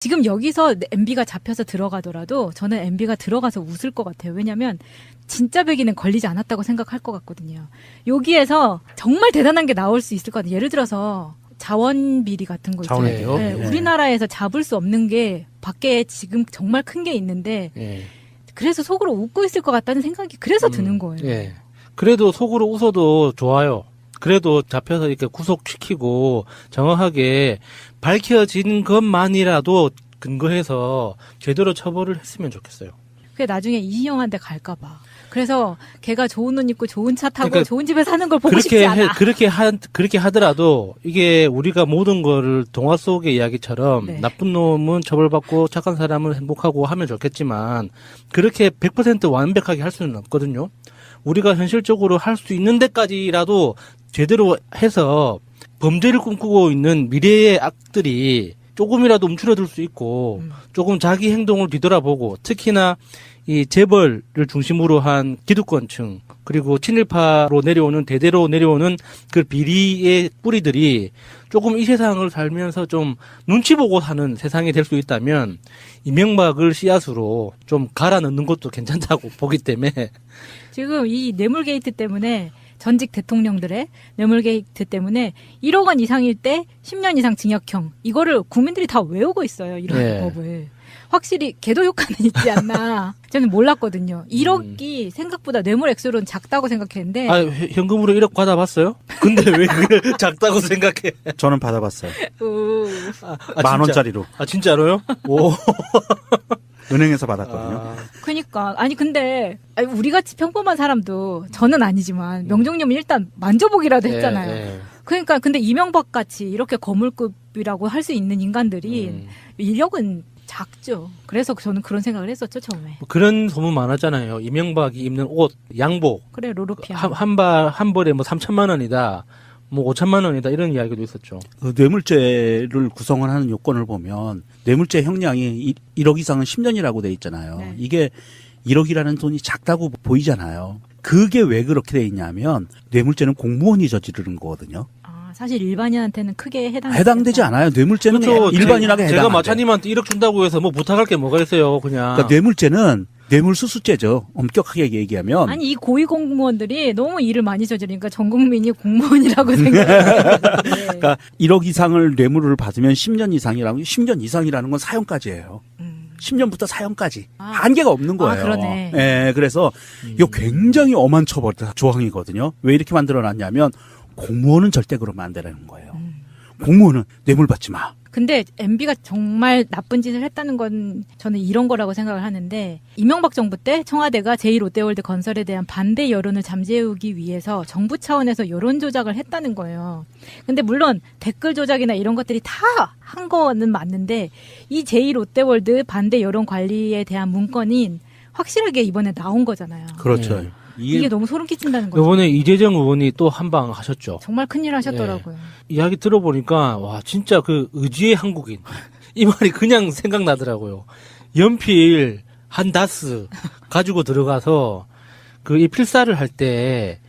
지금 여기서 MB가 잡혀서 들어가더라도 저는 MB가 들어가서 웃을 것 같아요. 왜냐하면 진짜 배기는 걸리지 않았다고 생각할 것 같거든요. 여기에서 정말 대단한 게 나올 수 있을 것 같아요. 예를 들어서 자원 비리 같은 거 있잖아요. 네, 네. 우리나라에서 잡을 수 없는 게 밖에 지금 정말 큰 게 있는데 예. 그래서 속으로 웃고 있을 것 같다는 생각이 그래서 드는 거예요. 예. 그래도 속으로 웃어도 좋아요. 그래도 잡혀서 이렇게 구속시키고 정확하게 밝혀진 것만이라도 근거해서 제대로 처벌을 했으면 좋겠어요. 그게 나중에 이희영한테 갈까 봐. 그래서 걔가 좋은 옷 입고 좋은 차 타고 그러니까 좋은 집에 사는 걸 보고 싶지 않아. 그렇게 하더라도 이게 우리가 모든 거를 동화 속의 이야기처럼 네. 나쁜 놈은 처벌받고 착한 사람은 행복하고 하면 좋겠지만 그렇게 100% 완벽하게 할 수는 없거든요. 우리가 현실적으로 할 수 있는 데까지라도 제대로 해서 범죄를 꿈꾸고 있는 미래의 악들이 조금이라도 움츠러들 수 있고 조금 자기 행동을 뒤돌아보고 특히나 이 재벌을 중심으로 한 기득권층 그리고 친일파로 내려오는 대대로 내려오는 그 비리의 뿌리들이 조금 이 세상을 살면서 좀 눈치 보고 사는 세상이 될 수 있다면 이명박을 씨앗으로 좀 갈아 넣는 것도 괜찮다고 보기 때문에 지금 이 뇌물게이트 때문에 전직 대통령들의 뇌물게이트 때문에 1억 원 이상일 때 10년 이상 징역형 이거를 국민들이 다 외우고 있어요. 이런 네. 법을. 확실히 개도 효과는 있지 않나. 저는 몰랐거든요. 1억이 생각보다 뇌물 액수로는 작다고 생각했는데 아 현금으로 1억 받아봤어요? 근데 왜 그걸 작다고 생각해? 저는 받아봤어요. 아, 만 진짜? 원짜리로. 아 진짜로요? 오. 은행에서 받았거든요. 아, 그러니까 아니 근데 우리같이 평범한 사람도 저는 아니지만 명종님은 일단 만져보기라도 했잖아요. 예. 그러니까 근데 이명박 같이 이렇게 거물급이라고 할 수 있는 인간들이 인력은 작죠. 그래서 저는 그런 생각을 했었죠 처음에. 뭐 그런 소문 많았잖아요. 이명박이 입는 옷, 양복 그래 로로피아. 한 벌에 뭐 3천만 원이다, 뭐 5천만 원이다 이런 이야기도 있었죠. 그 뇌물죄를 구성을 하는 요건을 보면 뇌물죄 형량이 1억 이상은 10년이라고 돼 있잖아요. 네. 이게 1억이라는 돈이 작다고 보이잖아요. 그게 왜 그렇게 돼 있냐면 뇌물죄는 공무원이 저지르는 거거든요. 아, 사실 일반인한테는 크게 해당되지 않아요. 뇌물죄는 그렇죠. 일반인에게 해당. 제가 마차님한테 1억 준다고 해서 뭐 부탁할 게 뭐가 있어요, 그냥. 그러니까 뇌물죄는 뇌물수수죄죠. 엄격하게 얘기하면. 아니 이 고위 공무원들이 너무 일을 많이 저지르니까 전 국민이 공무원이라고 생각해요. 네. 그러니까 1억 이상을 뇌물을 받으면 10년 이상이라고 10년 이상이라는 건 사형까지예요. 10년부터 사형까지 한계가 없는 거예요. 아, 그러네. 예, 그래서 이거 굉장히 엄한 처벌 조항이거든요. 왜 이렇게 만들어놨냐면 공무원은 절대 그러면 안 되는 거예요. 공무원은 뇌물 받지 마. 근데 MB가 정말 나쁜 짓을 했다는 건 저는 이런 거라고 생각을 하는데 이명박 정부 때 청와대가 제2롯데월드 건설에 대한 반대 여론을 잠재우기 위해서 정부 차원에서 여론 조작을 했다는 거예요. 근데 물론 댓글 조작이나 이런 것들이 다 한 거는 맞는데 이 제2롯데월드 반대 여론 관리에 대한 문건이 확실하게 이번에 나온 거잖아요. 그렇죠. 네. 이게 너무 소름 끼친다는 거죠. 이번에 이재정 의원이 또 한 방 하셨죠. 정말 큰일 하셨더라고요. 이야기 들어보니까 와 진짜 그 의지의 한국인 이 말이 그냥 생각나더라고요. 연필 한 다스 가지고 들어가서 그 이 필사를 할 때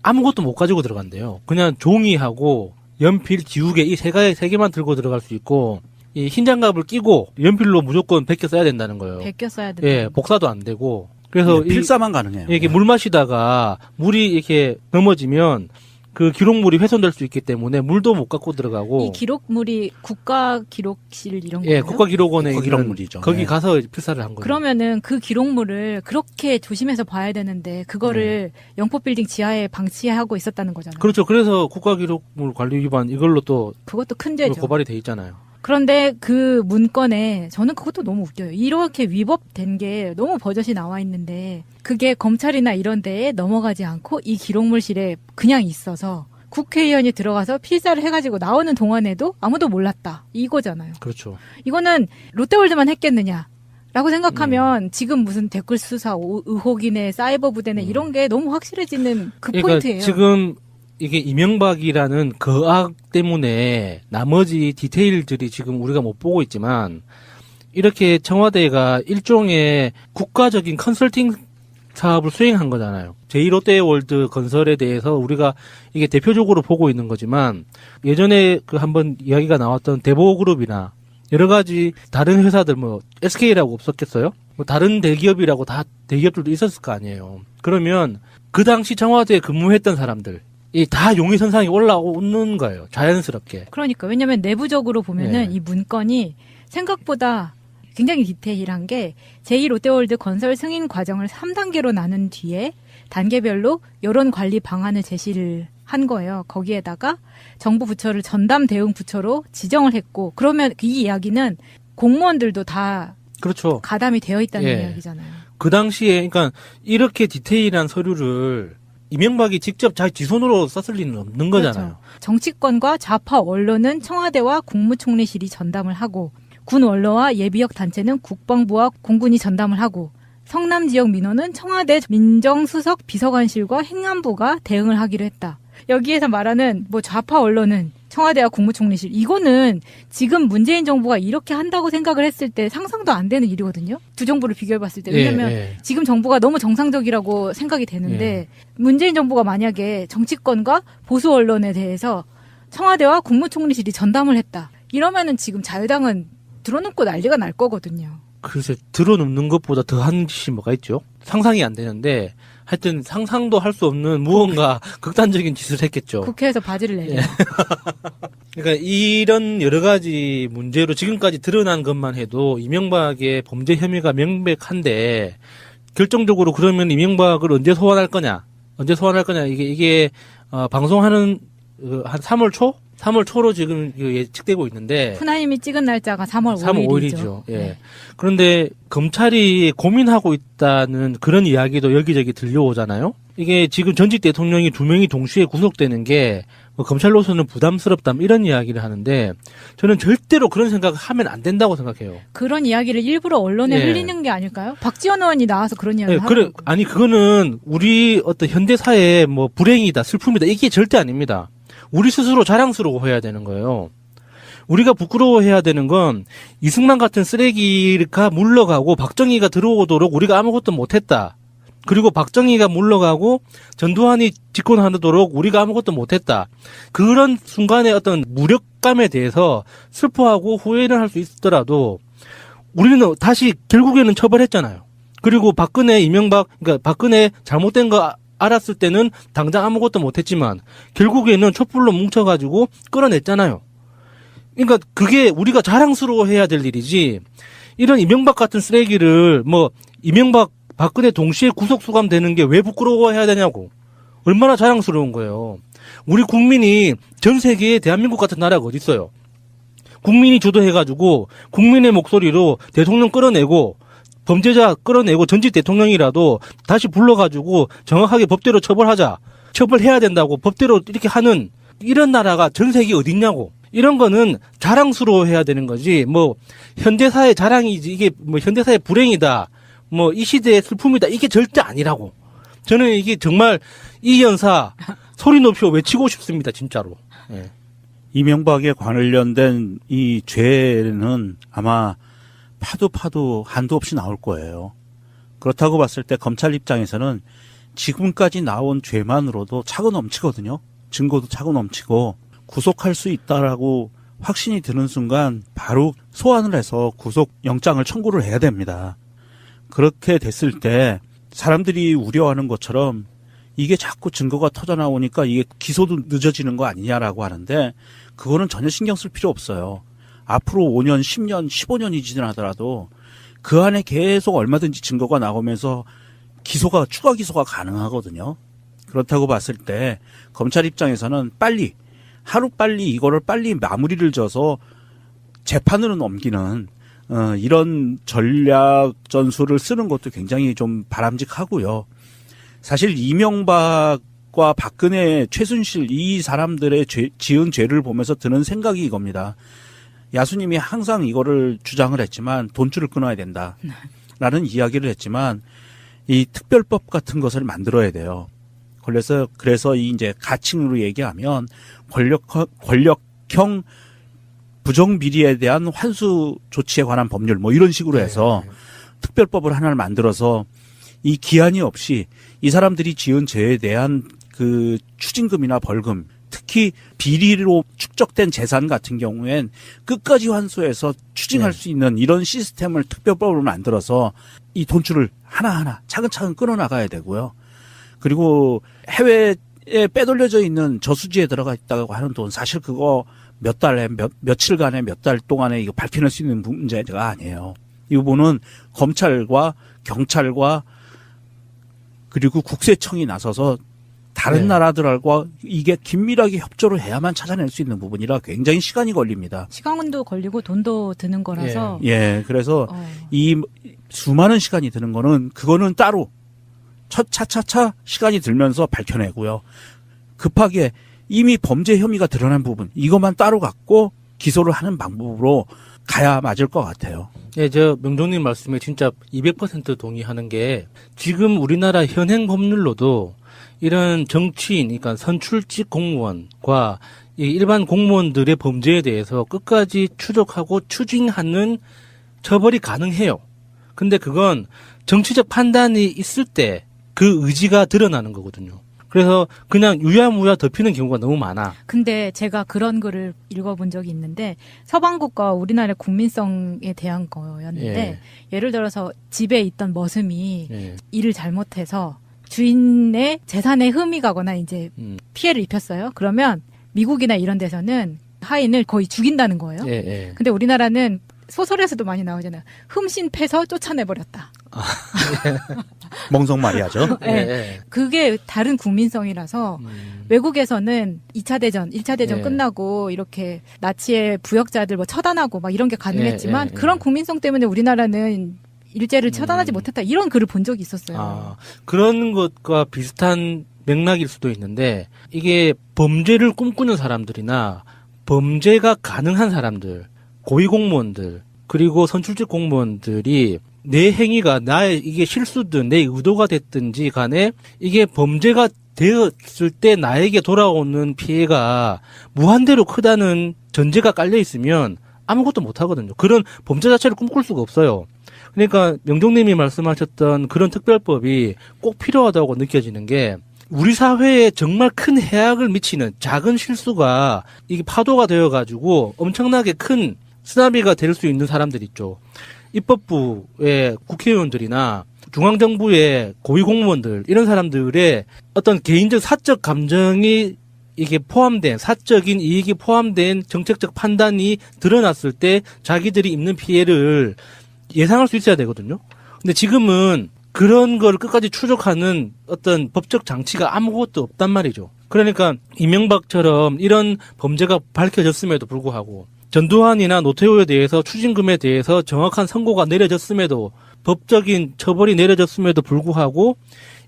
아무것도 못 가지고 들어간대요. 그냥 종이하고 연필, 지우개 이 세 개만 들고 들어갈 수 있고 이 흰 장갑을 끼고 연필로 무조건 베껴 써야 된다는 거예요. 베껴 써야 된다. 예, 복사도 안 되고. 그래서 필사만 가능해요. 이게 물 마시다가 물이 이렇게 넘어지면 그 기록물이 훼손될 수 있기 때문에 물도 못 갖고 들어가고. 이 기록물이 국가기록실 이런 예, 거예요? 국가기록원에 국가기록물이죠. 거기 네. 가서 필사를 한 거예요. 그러면은 그 기록물을 그렇게 조심해서 봐야 되는데 그거를 영포빌딩 지하에 방치하고 있었다는 거잖아요. 그렇죠. 그래서 국가기록물 관리 위반 이걸로 또 그것도 큰 죄죠. 고발이 돼 있잖아요. 그런데 그 문건에 저는 그것도 너무 웃겨요. 이렇게 위법된 게 너무 버젓이 나와 있는데 그게 검찰이나 이런 데에 넘어가지 않고 이 기록물실에 그냥 있어서 국회의원이 들어가서 필사를 해가지고 나오는 동안에도 아무도 몰랐다. 이거잖아요. 그렇죠. 이거는 롯데월드만 했겠느냐. 라고 생각하면 지금 무슨 댓글 수사 의혹이네 사이버 부대네 이런 게 너무 확실해지는 그 그러니까 포인트예요. 지금 이게 이명박이라는 거악 때문에 나머지 디테일들이 지금 우리가 못 보고 있지만 이렇게 청와대가 일종의 국가적인 컨설팅 사업을 수행한 거잖아요. 제2롯데월드 건설에 대해서 우리가 이게 대표적으로 보고 있는 거지만 예전에 그 한번 이야기가 나왔던 대보그룹이나 여러 가지 다른 회사들 뭐 SK라고 없었겠어요? 뭐 다른 대기업이라고 다 대기업들도 있었을 거 아니에요. 그러면 그 당시 청와대에 근무했던 사람들 이 다 용의선상에 올라오는 거예요. 자연스럽게. 그러니까 왜냐하면 내부적으로 보면은 예. 이 문건이 생각보다 굉장히 디테일한 게 제2롯데월드 건설 승인 과정을 3단계로 나눈 뒤에 단계별로 여론 관리 방안을 제시를 한 거예요. 거기에다가 정부 부처를 전담 대응 부처로 지정을 했고 그러면 이 이야기는 공무원들도 다 그렇죠. 가담이 되어 있다는 예. 이야기잖아요. 그 당시에 그러니까 이렇게 디테일한 서류를 이명박이 직접 자기 손으로 썼을 리는 없는 거잖아요. 그렇죠. 정치권과 좌파 언론은 청와대와 국무총리실이 전담을 하고 군 원로와 예비역 단체는 국방부와 공군이 전담을 하고 성남 지역 민원은 청와대 민정수석 비서관실과 행안부가 대응을 하기로 했다. 여기에서 말하는 뭐 좌파 언론은 청와대와 국무총리실 이거는 지금 문재인 정부가 이렇게 한다고 생각을 했을 때 상상도 안 되는 일이거든요. 두 정부를 비교해 봤을 때. 왜냐면 예. 지금 정부가 너무 정상적이라고 생각이 되는데 문재인 정부가 만약에 정치권과 보수 언론에 대해서 청와대와 국무총리실이 전담을 했다. 이러면은 지금 자유당은 들어놓고 난리가 날 거거든요. 글쎄 들어눕는 것보다 더한 짓이 뭐가 있죠? 상상이 안 되는데 하여튼 상상도 할 수 없는 무언가 극단적인 짓을 했겠죠. 국회에서 바지를 내려. 그러니까 이런 여러 가지 문제로 지금까지 드러난 것만 해도 이명박의 범죄 혐의가 명백한데 결정적으로 그러면 이명박을 언제 소환할 거냐? 이게 방송하는 한 3월 초? 3월 초로 지금 예측되고 있는데 푸나님이 찍은 날짜가 3월 3월 5일이죠. 5일이죠. 예. 네. 그런데 검찰이 고민하고 있다는 그런 이야기도 여기저기 들려오잖아요. 이게 지금 전직 대통령이 2명이 동시에 구속되는 게 뭐 검찰로서는 부담스럽다 이런 이야기를 하는데 저는 절대로 그런 생각을 하면 안 된다고 생각해요. 그런 이야기를 일부러 언론에 예. 흘리는 게 아닐까요? 박지원 의원이 나와서 그런 이야기를 네, 그래 하고. 아니 그거는 우리 어떤 현대 사회의 뭐 불행이다, 슬픔이다 이게 절대 아닙니다. 우리 스스로 자랑스러워해야 되는 거예요. 우리가 부끄러워해야 되는 건 이승만 같은 쓰레기가 물러가고 박정희가 들어오도록 우리가 아무것도 못했다. 그리고 박정희가 물러가고 전두환이 집권하도록 우리가 아무것도 못했다. 그런 순간의 어떤 무력감에 대해서 슬퍼하고 후회를 할 수 있더라도 우리는 다시 결국에는 처벌했잖아요. 그리고 박근혜, 이명박, 그러니까 박근혜 잘못된 거 알았을 때는 당장 아무것도 못했지만 결국에는 촛불로 뭉쳐가지고 끌어냈잖아요. 그러니까 그게 우리가 자랑스러워해야 될 일이지. 이런 이명박 같은 쓰레기를 뭐 이명박, 박근혜 동시에 구속 수감되는 게 왜 부끄러워해야 되냐고. 얼마나 자랑스러운 거예요. 우리 국민이 전 세계에 대한민국 같은 나라가 어디 있어요. 국민이 주도해가지고 국민의 목소리로 대통령 끌어내고 범죄자 끌어내고 전직 대통령이라도 다시 불러가지고 정확하게 법대로 처벌하자. 처벌해야 된다고 법대로 이렇게 하는 이런 나라가 전 세계에 어디 있냐고. 이런 거는 자랑스러워해야 되는 거지. 뭐 현대사의 자랑이지 이게 뭐 현대사의 불행이다. 뭐 이 시대의 슬픔이다. 이게 절대 아니라고. 저는 이게 정말 이 연사 소리 높이 외치고 싶습니다. 진짜로. 예. 이명박에 관련된 이 죄는 아마 파도 한도 없이 나올 거예요. 그렇다고 봤을 때 검찰 입장에서는 지금까지 나온 죄만으로도 차고 넘치거든요. 증거도 차고 넘치고 구속할 수 있다라고 확신이 드는 순간 바로 소환을 해서 구속영장을 청구를 해야 됩니다. 그렇게 됐을 때 사람들이 우려하는 것처럼 이게 자꾸 증거가 터져나오니까 이게 기소도 늦어지는 거 아니냐라고 하는데 그거는 전혀 신경 쓸 필요 없어요. 앞으로 5년, 10년, 15년이 지나더라도 그 안에 계속 얼마든지 증거가 나오면서 추가 기소가 가능하거든요. 그렇다고 봤을 때 검찰 입장에서는 하루빨리 이거를 빨리 마무리를 져서 재판으로 넘기는 이런 전략 전술을 쓰는 것도 굉장히 좀 바람직하고요. 사실 이명박과 박근혜, 최순실 이 사람들의 지은 죄를 보면서 드는 생각이 이겁니다. 야수님이 항상 이거를 주장을 했지만 돈줄을 끊어야 된다라는 이야기를 했지만 이 특별법 같은 것을 만들어야 돼요. 그래서 이 이제 가칭으로 얘기하면 권력형 부정비리에 대한 환수 조치에 관한 법률 뭐 이런 식으로 해서 특별법을 하나를 만들어서 이 기한이 없이 이 사람들이 지은 죄에 대한 그 추징금이나 벌금, 특히 비리로 축적된 재산 같은 경우엔 끝까지 환수해서 추징할 네. 수 있는 이런 시스템을 특별법을 만들어서 이 돈줄을 하나하나 차근차근 끊어나가야 되고요. 그리고 해외에 빼돌려져 있는 저수지에 들어가 있다고 하는 돈 사실 그거 몇 달에 며칠간에 몇 달 동안에 이거 밝혀낼 수 있는 문제가 아니에요. 이 부분은 검찰과 경찰과 그리고 국세청이 나서서 다른 네. 나라들과 이게 긴밀하게 협조를 해야만 찾아낼 수 있는 부분이라 굉장히 시간이 걸립니다. 시간도 걸리고 돈도 드는 거라서 예, 그래서 어, 이 수많은 시간이 드는 거는 그거는 따로 차차차 시간이 들면서 밝혀내고요. 급하게 이미 범죄 혐의가 드러난 부분 이것만 따로 갖고 기소를 하는 방법으로 가야 맞을 것 같아요. 예, 저 명종님 말씀에 진짜 200% 동의하는 게 지금 우리나라 현행 법률로도 이런 정치인, 그러니까 선출직 공무원과 이 일반 공무원들의 범죄에 대해서 끝까지 추적하고 추징하는 처벌이 가능해요. 근데 그건 정치적 판단이 있을 때 그 의지가 드러나는 거거든요. 그래서 그냥 유야무야 덮이는 경우가 너무 많아. 근데 제가 그런 글을 읽어본 적이 있는데 서방국가와 우리나라의 국민성에 대한 거였는데 예를 들어서 집에 있던 머슴이 예. 일을 잘못해서 주인의 재산에 흠이 가거나 이제 음. 피해를 입혔어요. 그러면 미국이나 이런 데서는 하인을 거의 죽인다는 거예요. 예, 예. 근데 우리나라는 소설에서도 많이 나오잖아요. 흠신 패서 쫓아내버렸다. 멍석말이하죠. 네. 예. 그게 다른 국민성이라서 외국에서는 2차 대전, 1차 대전 예. 끝나고 이렇게 나치의 부역자들 뭐 처단하고 막 이런 게 가능했지만 예, 예, 그런 예. 국민성 때문에 우리나라는 일제를 처단하지 못했다. 이런 글을 본 적이 있었어요. 아, 그런 것과 비슷한 맥락일 수도 있는데 이게 범죄를 꿈꾸는 사람들이나 범죄가 가능한 사람들, 고위공무원들, 그리고 선출직 공무원들이 내 행위가 나의 이게 실수든 내 의도가 됐든지 간에 이게 범죄가 되었을 때 나에게 돌아오는 피해가 무한대로 크다는 전제가 깔려 있으면 아무것도 못 하거든요. 그런 범죄 자체를 꿈꿀 수가 없어요. 그러니까 명종님이 말씀하셨던 그런 특별법이 꼭 필요하다고 느껴지는 게 우리 사회에 정말 큰 해악을 미치는 작은 실수가 이게 파도가 되어가지고 엄청나게 큰 쓰나미가 될 수 있는 사람들 있죠. 입법부의 국회의원들이나 중앙정부의 고위공무원들 이런 사람들의 어떤 개인적 사적 감정이 이게 포함된 사적인 이익이 포함된 정책적 판단이 드러났을 때 자기들이 입는 피해를 예상할 수 있어야 되거든요. 근데 지금은 그런 걸 끝까지 추적하는 어떤 법적 장치가 아무것도 없단 말이죠. 그러니까 이명박처럼 이런 범죄가 밝혀졌음에도 불구하고 전두환이나 노태우에 대해서 추징금에 대해서 정확한 선고가 내려졌음에도 법적인 처벌이 내려졌음에도 불구하고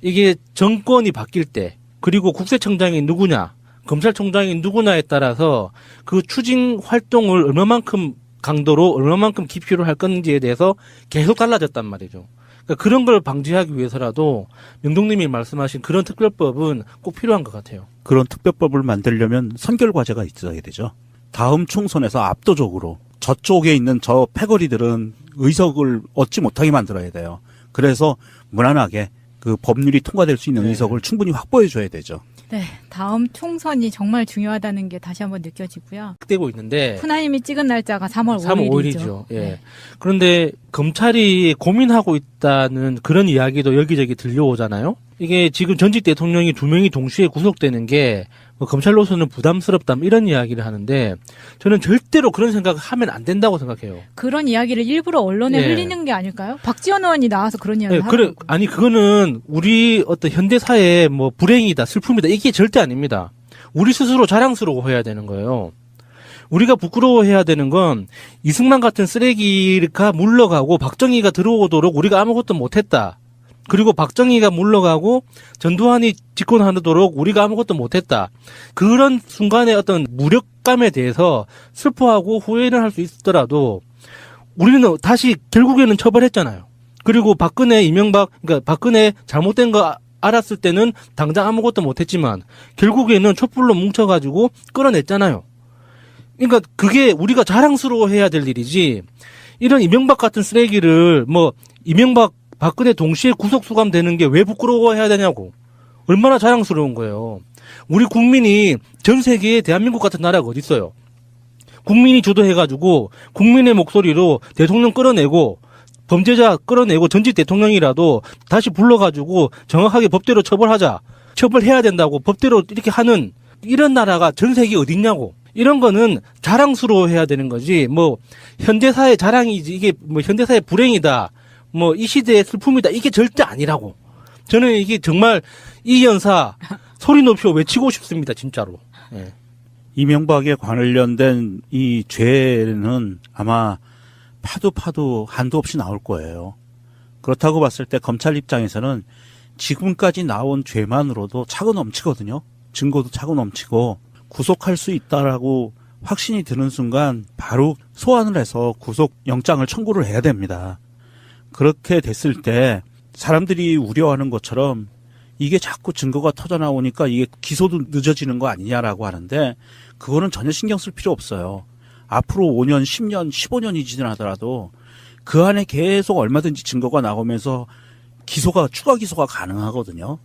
이게 정권이 바뀔 때 그리고 국세청장이 누구냐 검찰총장이 누구냐에 따라서 그 추징 활동을 얼마만큼 강도로 얼마만큼 깊이로 할 건지에 대해서 계속 달라졌단 말이죠. 그러니까 그런 걸 방지하기 위해서라도 명동님이 말씀하신 그런 특별법은 꼭 필요한 것 같아요. 그런 특별법을 만들려면 선결 과제가 있어야 되죠. 다음 총선에서 압도적으로 저쪽에 있는 저 패거리들은 의석을 얻지 못하게 만들어야 돼요. 그래서 무난하게 그 법률이 통과될 수 있는 네. 의석을 충분히 확보해 줘야 되죠. 네, 다음 총선이 정말 중요하다는 게 다시 한번 느껴지고요. 되고 있는데 푸나님이 찍은 날짜가 3월 3월 5일이죠. 5일이죠. 예. 네. 그런데 검찰이 고민하고 있다는 그런 이야기도 여기저기 들려오잖아요. 이게 지금 전직 대통령이 2명이 동시에 구속되는 게 뭐 검찰로서는 부담스럽다 이런 이야기를 하는데 저는 절대로 그런 생각을 하면 안 된다고 생각해요. 그런 이야기를 일부러 언론에 예. 흘리는 게 아닐까요? 박지원 의원이 나와서 그런 이야기를 네, 그래, 하더라고요. 아니, 그거는 우리 어떤 현대사의 뭐 불행이다, 슬픔이다, 이게 절대 아닙니다. 우리 스스로 자랑스러워해야 되는 거예요. 우리가 부끄러워해야 되는 건 이승만 같은 쓰레기가 물러가고 박정희가 들어오도록 우리가 아무것도 못했다. 그리고 박정희가 물러가고 전두환이 집권하도록 우리가 아무것도 못했다. 그런 순간의 어떤 무력감에 대해서 슬퍼하고 후회를 할 수 있더라도 우리는 다시 결국에는 처벌했잖아요. 그리고 박근혜, 이명박, 그러니까 박근혜 잘못된 거 알았을 때는 당장 아무것도 못했지만 결국에는 촛불로 뭉쳐가지고 끌어냈잖아요. 그러니까 그게 우리가 자랑스러워해야 될 일이지. 이런 이명박 같은 쓰레기를 뭐 이명박, 박근혜 동시에 구속 수감되는 게 왜 부끄러워해야 되냐고. 얼마나 자랑스러운 거예요. 우리 국민이 전 세계에 대한민국 같은 나라가 어디 있어요? 국민이 주도해가지고 국민의 목소리로 대통령 끌어내고 범죄자 끌어내고 전직 대통령이라도 다시 불러가지고 정확하게 법대로 처벌하자. 처벌해야 된다고 법대로 이렇게 하는 이런 나라가 전 세계에 어디 있냐고. 이런 거는 자랑스러워해야 되는 거지. 뭐 현대사의 자랑이지 이게 뭐 현대사의 불행이다. 뭐 이 시대의 슬픔이다. 이게 절대 아니라고. 저는 이게 정말 이 연사 소리 높여 외치고 싶습니다. 진짜로. 예. 이명박에 관련된 이 죄는 아마 파도 한도 없이 나올 거예요. 그렇다고 봤을 때 검찰 입장에서는 지금까지 나온 죄만으로도 차고 넘치거든요. 증거도 차고 넘치고 구속할 수 있다라고 확신이 드는 순간 바로 소환을 해서 구속영장을 청구를 해야 됩니다. 그렇게 됐을 때 사람들이 우려하는 것처럼 이게 자꾸 증거가 터져 나오니까 이게 기소도 늦어지는 거 아니냐라고 하는데 그거는 전혀 신경 쓸 필요 없어요. 앞으로 5년, 10년, 15년이 지나더라도 그 안에 계속 얼마든지 증거가 나오면서 추가 기소가 가능하거든요.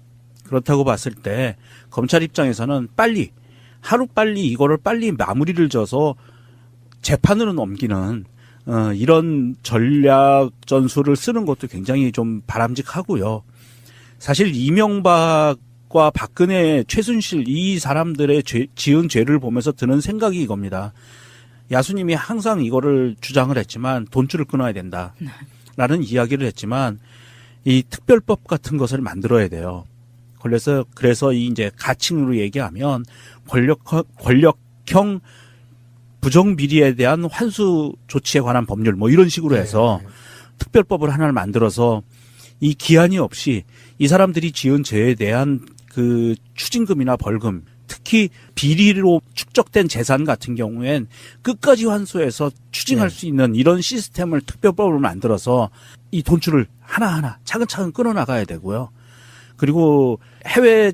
그렇다고 봤을 때 검찰 입장에서는 하루빨리 이거를 빨리 마무리를 져서 재판으로 넘기는 이런 전략 전술을 쓰는 것도 굉장히 좀 바람직하고요. 사실 이명박과 박근혜, 최순실 이 사람들의 지은 죄를 보면서 드는 생각이 이겁니다. 야수님이 항상 이거를 주장을 했지만 돈줄을 끊어야 된다라는 이야기를 했지만 이 특별법 같은 것을 만들어야 돼요. 그래서 이 이제 가칭으로 얘기하면 권력형 부정비리에 대한 환수 조치에 관한 법률 뭐 이런 식으로 해서 특별법을 하나를 만들어서 이 기한이 없이 이 사람들이 지은 죄에 대한 그 추징금이나 벌금, 특히 비리로 축적된 재산 같은 경우엔 끝까지 환수해서 추징할 수 있는 이런 시스템을 특별법으로 만들어서 이 돈줄을 하나하나 차근차근 끊어나가야 되고요. 그리고 해외에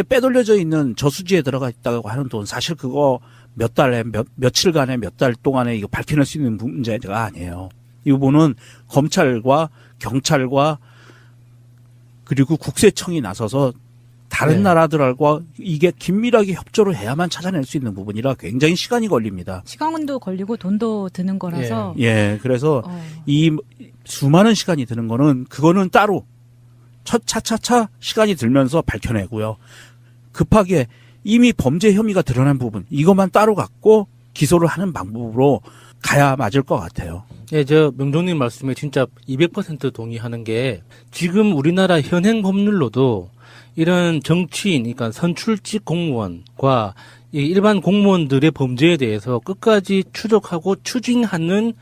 빼돌려져 있는 저수지에 들어가 있다고 하는 돈 사실 그거 며칠간에 몇 달 동안에 이거 밝혀낼 수 있는 문제가 아니에요. 이 부분은 검찰과 경찰과 그리고 국세청이 나서서 다른 나라들과 이게 긴밀하게 협조를 해야만 찾아낼 수 있는 부분이라 굉장히 시간이 걸립니다. 시간도 걸리고 돈도 드는 거라서. 그래서 이 수많은 시간이 드는 그거는 따로 차차차 시간이 들면서 밝혀내고요. 급하게 이미 범죄 혐의가 드러난 부분 이것만 따로 갖고 기소를 하는 방법으로 가야 맞을 것 같아요. 저 명종님 말씀에 진짜 200% 동의하는 게 지금 우리나라 현행 법률로도 이런 정치인, 그러니까 선출직 공무원과 일반 공무원들의 범죄에 대해서 끝까지 추적하고 추징하는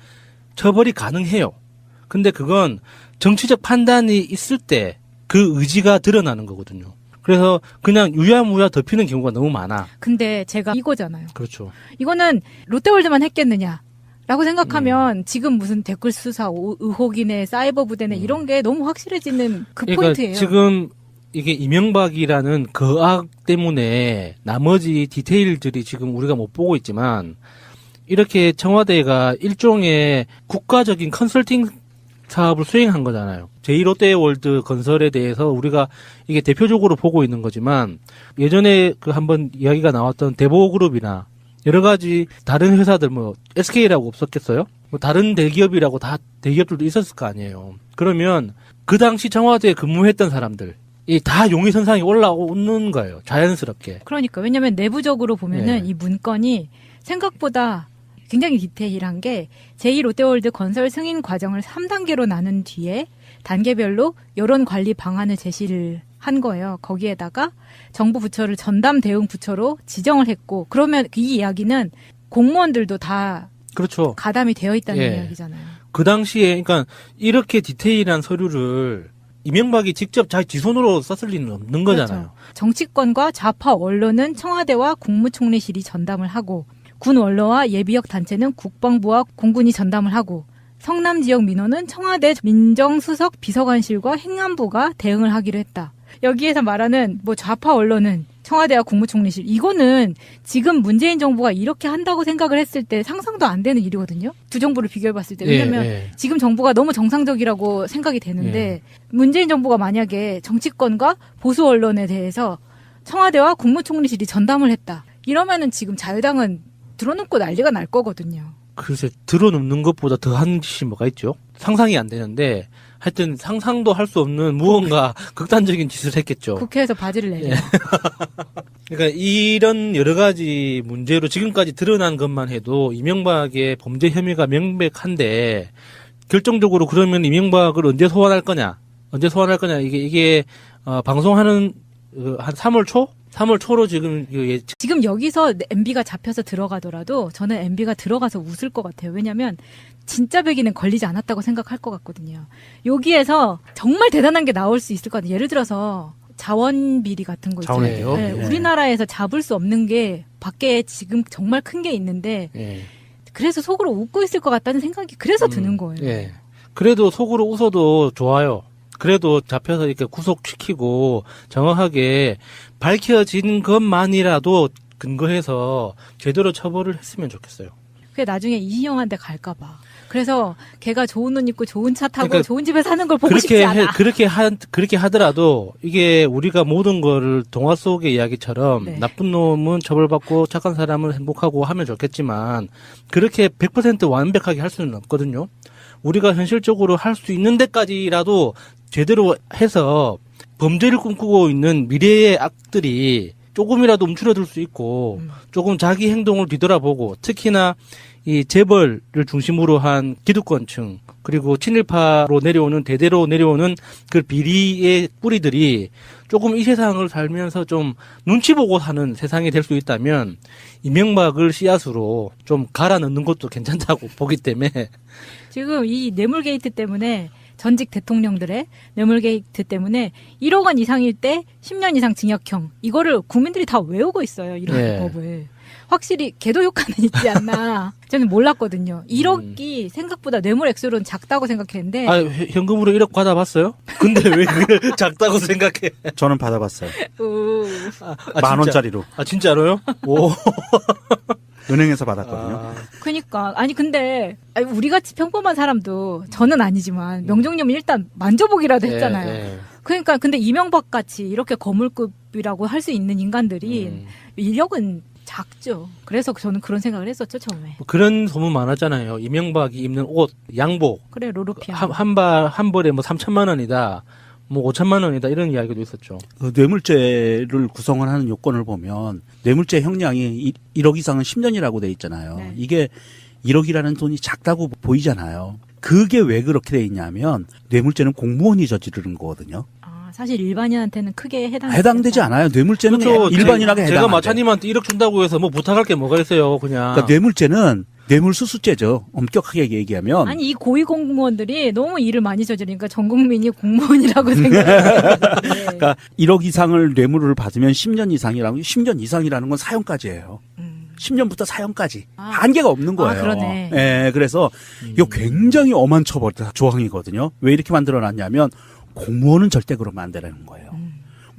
처벌이 가능해요. 근데 그건 정치적 판단이 있을 때 그 의지가 드러나는 거거든요. 그래서 그냥 유야무야 덮이는 경우가 너무 많아. 근데 제가 이거잖아요. 그렇죠. 이거는 롯데월드만 했겠느냐? 라고 생각하면 지금 무슨 댓글 수사 의혹이네, 사이버 부대네 이런 게 너무 확실해지는 그러니까 포인트예요. 지금 이게 이명박이라는 거악 때문에 나머지 디테일들이 지금 우리가 못 보고 있지만 이렇게 청와대가 일종의 국가적인 컨설팅 사업을 수행한 거잖아요. 제2롯데월드 건설에 대해서 우리가 이게 대표적으로 보고 있는 거지만 예전에 그 한번 이야기가 나왔던 대보그룹이나 여러 가지 다른 회사들 뭐 SK라고 없었겠어요? 뭐 다른 대기업이라고 다 대기업들도 있었을 거 아니에요. 그러면 그 당시 청와대에 근무했던 사람들 이 다 용의선상에 올라오는 거예요. 자연스럽게. 그러니까 왜냐하면 내부적으로 보면은 이 문건이 생각보다 굉장히 디테일한 게 제2롯데월드 건설 승인 과정을 3단계로 나눈 뒤에 단계별로 여론 관리 방안을 제시를 한 거예요. 거기에다가 정부 부처를 전담 대응 부처로 지정을 했고 그러면 이 이야기는 공무원들도 다 그렇죠. 가담이 되어 있다는 이야기잖아요. 그 당시에 그러니까 이렇게 디테일한 서류를 이명박이 직접 자기 손으로 썼을 리는 없는 거잖아요. 그렇죠. 정치권과 좌파 언론은 청와대와 국무총리실이 전담을 하고 군 원로와 예비역 단체는 국방부와 공군이 전담을 하고 성남 지역 민원은 청와대 민정수석 비서관실과 행안부가 대응을 하기로 했다. 여기에서 말하는 뭐 좌파 언론은 청와대와 국무총리실 이거는 지금 문재인 정부가 이렇게 한다고 생각을 했을 때 상상도 안 되는 일이거든요. 두 정부를 비교해봤을 때. 왜냐하면 지금 정부가 너무 정상적이라고 생각이 되는데 문재인 정부가 만약에 정치권과 보수 언론에 대해서 청와대와 국무총리실이 전담을 했다. 이러면은 지금 자유당은 들어눕고 난리가 날 거거든요. 글쎄, 들어눕는 것보다 더한 짓이 뭐가 있죠? 상상이 안 되는데, 하여튼 상상도 할 수 없는 무언가 극단적인 짓을 했겠죠. 국회에서 바지를 내려. 그러니까 이런 여러 가지 문제로 지금까지 드러난 것만 해도 이명박의 범죄 혐의가 명백한데, 결정적으로 그러면 이명박을 언제 소환할 거냐? 이게 방송하는 한 3월 초? 3월 초로 지금 지금 여기서 MB가 잡혀서 들어가더라도 저는 MB가 들어가서 웃을 것 같아요. 왜냐하면 진짜 백인은 걸리지 않았다고 생각할 것 같거든요. 여기에서 정말 대단한 게 나올 수 있을 것 같아요. 예를 들어서 자원 비리 같은 거 있잖아요. 자원이요? 네, 네. 우리나라에서 잡을 수 없는 게 밖에 지금 정말 큰 게 있는데 예. 그래서 속으로 웃고 있을 것 같다는 생각이 그래서 드는 거예요. 예. 그래도 속으로 웃어도 좋아요. 그래도 잡혀서 이렇게 구속시키고 정확하게 밝혀진 것만이라도 근거해서 제대로 처벌을 했으면 좋겠어요. 그게 나중에 이희영한테 갈까 봐. 그래서 걔가 좋은 옷 입고 좋은 차 타고 그러니까 좋은 집에 사는 걸 보고 싶지 않아. 그렇게 하더라도 이게 우리가 모든 거를 동화 속의 이야기처럼 네. 나쁜 놈은 처벌받고 착한 사람은 행복하고 하면 좋겠지만 그렇게 100% 완벽하게 할 수는 없거든요. 우리가 현실적으로 할 수 있는 데까지라도 제대로 해서 범죄를 꿈꾸고 있는 미래의 악들이 조금이라도 움츠러들 수 있고 조금 자기 행동을 뒤돌아보고 특히나 이 재벌을 중심으로 한 기득권층 그리고 친일파로 내려오는 대대로 내려오는 그 비리의 뿌리들이 조금 이 세상을 살면서 좀 눈치 보고 사는 세상이 될 수 있다면 이명박을 씨앗으로 좀 갈아 넣는 것도 괜찮다고 보기 때문에 지금 이 뇌물 게이트 때문에 전직 대통령들의 뇌물 게이트 때문에 1억 원 이상일 때 10년 이상 징역형 이거를 국민들이 다 외우고 있어요. 이런 네. 법을. 확실히 개도 효과는 있지 않나. 저는 몰랐거든요. 1억이 생각보다 뇌물 액수로는 작다고 생각했는데 아 현금으로 1억 받아봤어요? 근데 왜 그걸 작다고 생각해? 저는 받아봤어요. 아, 만 진짜? 원짜리로 아 진짜로요? 오. 은행에서 받았거든요. 아, 그러니까 아니 근데 우리 같이 평범한 사람도 저는 아니지만 명종님은 일단 만져보기라도 했잖아요. 예. 그러니까 근데 이명박 같이 이렇게 거물급이라고 할 수 있는 인간들이 인력은 작죠. 그래서 저는 그런 생각을 했었죠 처음에. 뭐 그런 소문 많았잖아요. 이명박이 입는 옷, 양복 그래 로로피아. 한 벌에 뭐 3천만 원이다, 뭐 5천만 원이다 이런 이야기도 있었죠. 그 뇌물죄를 구성을 하는 요건을 보면 뇌물죄 형량이 1억 이상은 10년이라고 돼 있잖아요. 네. 이게 1억이라는 돈이 작다고 보이잖아요. 그게 왜 그렇게 돼 있냐면 뇌물죄는 공무원이 저지르는 거거든요. 아, 사실 일반인한테는 크게 해당되지 않아요. 뇌물죄는 일반인에게 해당. 제가 마차님한테 1억 준다고 해서 뭐 부탁할 게 뭐가 있어요, 그냥. 그러니까 뇌물죄는 뇌물수수죄죠. 엄격하게 얘기하면. 아니 이 고위 공무원들이 너무 일을 많이 저지르니까 전 국민이 공무원이라고 생각해요. 네. 그러니까 1억 이상을 뇌물을 받으면 10년 이상이라고 10년 이상이라는 건 사형까지예요. 10년부터 사형까지 아. 한계가 없는 거예요. 아, 그러네. 예, 그래서 이거 굉장히 엄한 처벌 조항이거든요. 왜 이렇게 만들어놨냐면 공무원은 절대 그러면 안 되라는 거예요.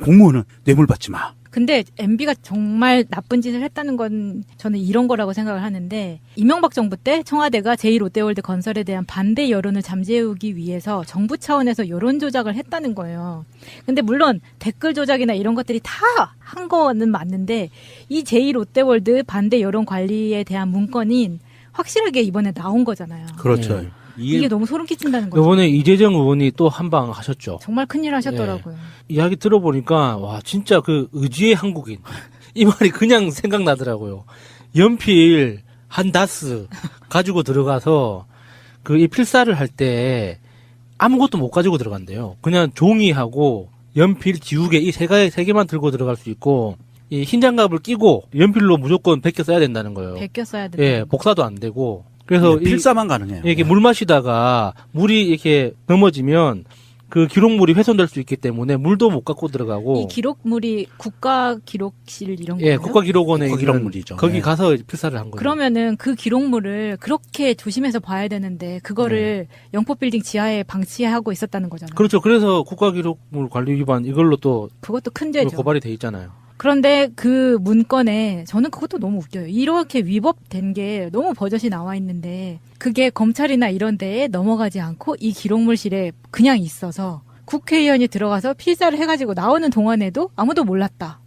공무원은 뇌물 받지 마. 근데 MB가 정말 나쁜 짓을 했다는 건 저는 이런 거라고 생각을 하는데 이명박 정부 때 청와대가 제2롯데월드 건설에 대한 반대 여론을 잠재우기 위해서 정부 차원에서 여론 조작을 했다는 거예요. 근데 물론 댓글 조작이나 이런 것들이 다 한 거는 맞는데 이 제2롯데월드 반대 여론 관리에 대한 문건이 확실하게 이번에 나온 거잖아요. 그렇죠. 네. 이게 너무 소름 끼친다는 거죠. 이번에 이재정 의원이 또 한 방 하셨죠. 정말 큰일 하셨더라고요. 이야기 들어보니까 와 진짜 그 의지의 한국인 이 말이 그냥 생각나더라고요. 연필 한 다스 가지고 들어가서 그 이 필사를 할 때 아무것도 못 가지고 들어간대요. 그냥 종이하고 연필, 지우개 이 세 개만 들고 들어갈 수 있고 이 흰 장갑을 끼고 연필로 무조건 베껴 써야 된다는 거예요. 베껴 써야 된다. 예, 복사도 안 되고. 그래서 필사만 가능해요. 이게 물 마시다가 물이 이렇게 넘어지면 그 기록물이 훼손될 수 있기 때문에 물도 못 갖고 들어가고. 이 기록물이 국가기록실 이런 거예요? 예, 국가기록원에 국가기록물이죠. 거기 네. 가서 필사를 한 거예요. 그러면은 그 기록물을 그렇게 조심해서 봐야 되는데 그거를 영포빌딩 지하에 방치하고 있었다는 거잖아요. 그렇죠. 그래서 국가기록물 관리 위반 이걸로 또 그것도 큰 죄죠. 고발이 돼 있잖아요. 그런데 그 문건에 저는 그것도 너무 웃겨요. 이렇게 위법된 게 너무 버젓이 나와 있는데 그게 검찰이나 이런 데에 넘어가지 않고 이 기록물실에 그냥 있어서 국회의원이 들어가서 필사를 해가지고 나오는 동안에도 아무도 몰랐다.